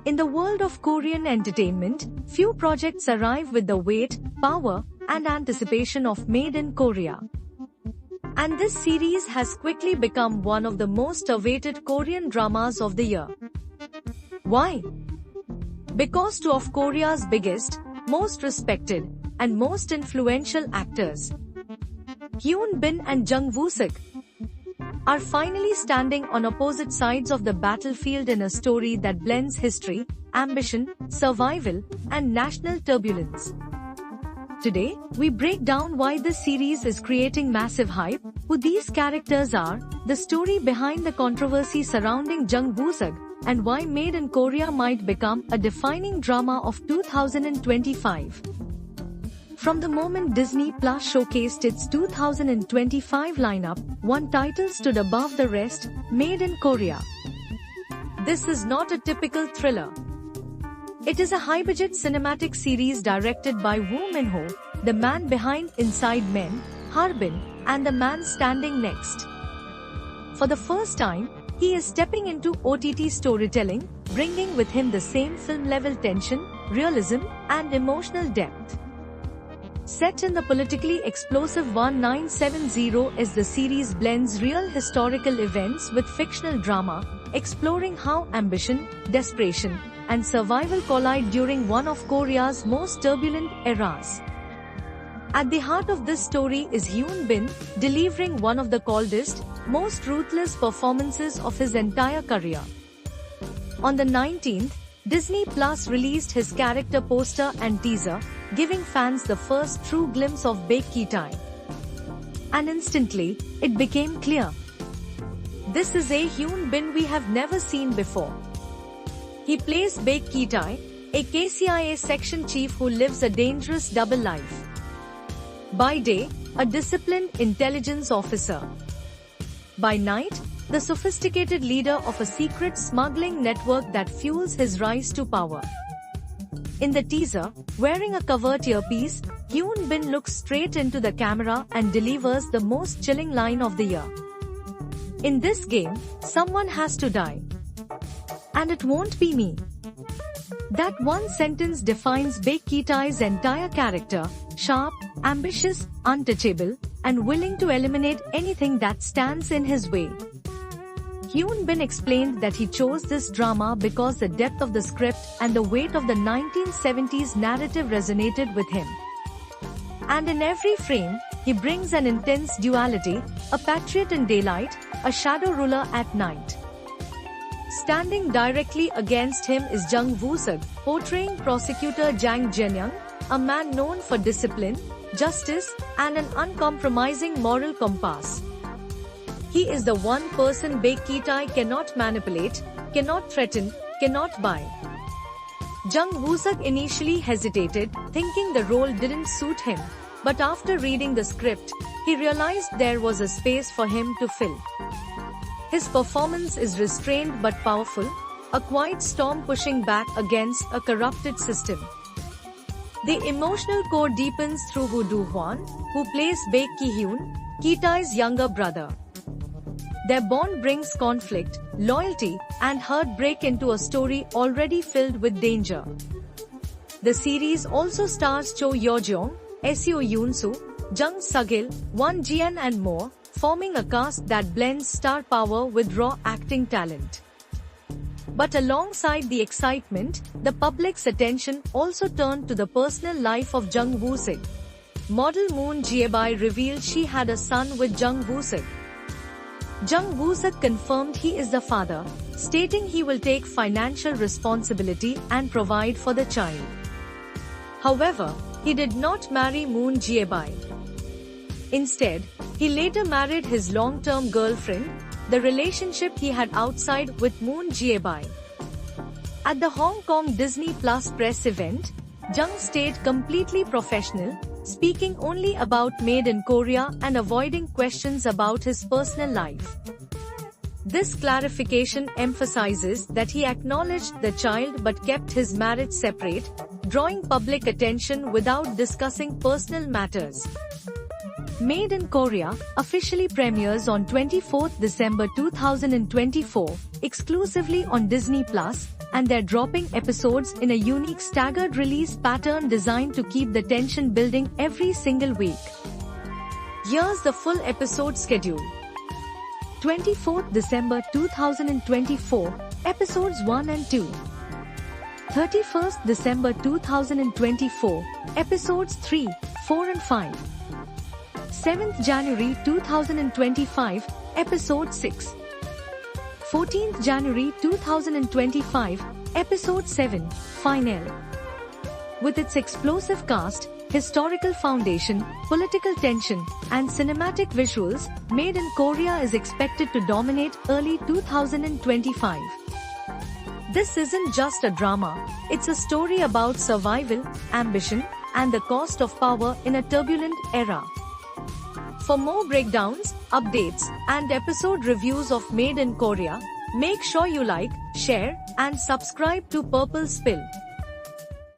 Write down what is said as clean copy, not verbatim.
In the world of Korean entertainment, few projects arrive with the weight, power, and anticipation of Made in Korea. And this series has quickly become one of the most awaited Korean dramas of the year. Why? Because two of Korea's biggest, most respected, and most influential actors, Hyun Bin and Jung Woo-suk, are finally standing on opposite sides of the battlefield in a story that blends history, ambition, survival, and national turbulence. Today, we break down why this series is creating massive hype, who these characters are, the story behind the controversy surrounding Jung Woo-suk, and why Made in Korea might become a defining drama of 2025. From the moment Disney Plus showcased its 2025 lineup, one title stood above the rest, Made in Korea. This is not a typical thriller. It is a high-budget cinematic series directed by Woo Min-ho, the man behind Inside Men, Harbin, and The Man Standing Next. For the first time, he is stepping into OTT storytelling, bringing with him the same film-level tension, realism, and emotional depth. Set in the politically explosive 1970s, the series blends real historical events with fictional drama, exploring how ambition, desperation, and survival collide during one of Korea's most turbulent eras. At the heart of this story is Hyun Bin, delivering one of the coldest, most ruthless performances of his entire career. On the 19th, Disney Plus released his character poster and teaser, giving fans the first true glimpse of Baek Ki-tae. And instantly, it became clear. This is a Hyun Bin we have never seen before. He plays Baek Ki-tae, a KCIA section chief who lives a dangerous double life. By day, a disciplined intelligence officer. By night, the sophisticated leader of a secret smuggling network that fuels his rise to power. In the teaser, wearing a covert earpiece, Hyun Bin looks straight into the camera and delivers the most chilling line of the year. In this game, someone has to die. And it won't be me. That one sentence defines Baek Ki-tae's entire character: sharp, ambitious, untouchable, and willing to eliminate anything that stands in his way. Hyun Bin explained that he chose this drama because the depth of the script and the weight of the 1970s narrative resonated with him. And in every frame, he brings an intense duality, a patriot in daylight, a shadow ruler at night. Standing directly against him is Jung Woo-suk, portraying prosecutor Jang Jeon-young, a man known for discipline, justice, and an uncompromising moral compass. He is the one person Baek Ki-tae cannot manipulate, cannot threaten, cannot buy. Jung Woo-suk initially hesitated, thinking the role didn't suit him, but after reading the script, he realized there was a space for him to fill. His performance is restrained but powerful, a quiet storm pushing back against a corrupted system. The emotional core deepens through Woo Do-hwan, who plays Baek Ki-hyun, Ki-tae's younger brother. Their bond brings conflict, loyalty, and heartbreak into a story already filled with danger. The series also stars Cho Yo-jong, Seo Yoon-soo, Jung Sugil, Won Jian and more, forming a cast that blends star power with raw acting talent. But alongside the excitement, the public's attention also turned to the personal life of Jung Woo-suk. Model Moon Jae-bai revealed she had a son with Jung Woo-suk. Jung Woo-suk confirmed he is the father, stating he will take financial responsibility and provide for the child. However, he did not marry Moon Jae-bai. Instead, he later married his long-term girlfriend, the relationship he had outside with Moon Jae-bai. At the Hong Kong Disney Plus press event, Jung stayed completely professional, speaking only about Made in Korea and avoiding questions about his personal life. This clarification emphasizes that he acknowledged the child but kept his marriage separate, drawing public attention without discussing personal matters. Made in Korea officially premieres on 24th December 2024, exclusively on Disney Plus, and they're dropping episodes in a unique staggered release pattern designed to keep the tension building every single week. Here's the full episode schedule. 24th December 2024, episodes 1 and 2. 31st December 2024, episodes 3, 4 and 5. 7th January 2025, episode 6. 14th January 2025, episode 7, Final. With its explosive cast, historical foundation, political tension, and cinematic visuals, Made in Korea is expected to dominate early 2025. This isn't just a drama, it's a story about survival, ambition, and the cost of power in a turbulent era. For more breakdowns, updates, and episode reviews of Made in Korea, make sure you like, share, and subscribe to Purple Spill.